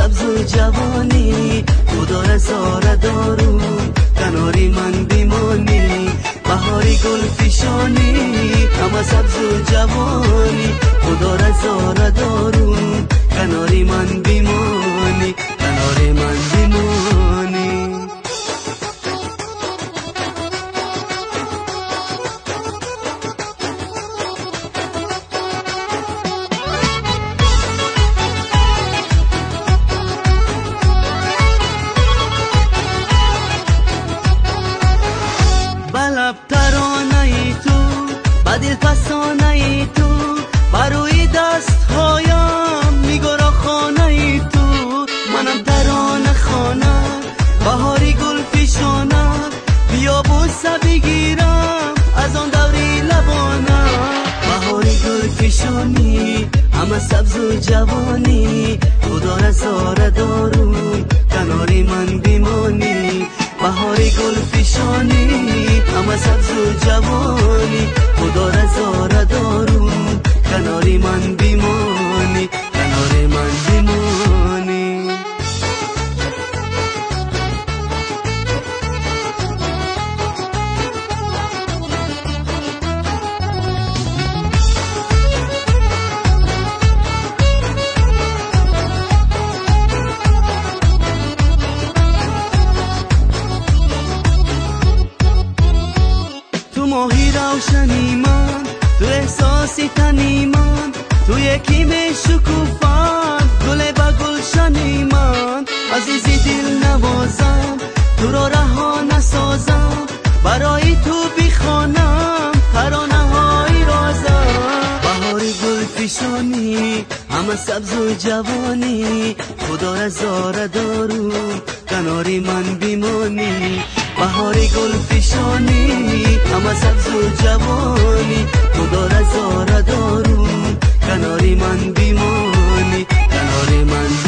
سبز و جوانی خدا رزاره دارو کناری من بیمانی بهاری گل فشانی همه سبز و جوانی خدا رزاره دارو کناری من بیمانی کناری من بیمانی بلب ترانه ای تو بدل فسانه ای تو بروی دست هایم میگرا خانه ای تو منم ترانه خانه بهاری گل پیشانه بیا بوسه بگیرم از آن دوری لبانه بهاری گل پیشانی همه سبز و جوانی خدا رزاره دارو کناری من بیمانی بهاری گل فشانی همه سبز و جوانی خدا رزاره دارو کناری من بیمانی کناری من بیمانی ماهی روشنی من تو احساسی تنی من تو یکی می شکوفم گل با گلشنی من عزیزی دل نوازم تو را رها نسازم برای تو بخوانم ترانه های رازم بهاری گل پیشانی همه سبز و جوانی خدا رزاره دارو کناری من بیمانی بهاری گل پیشانی همه سبز و جوانی خدا رزاره دارو کناری من بیمانی کناری من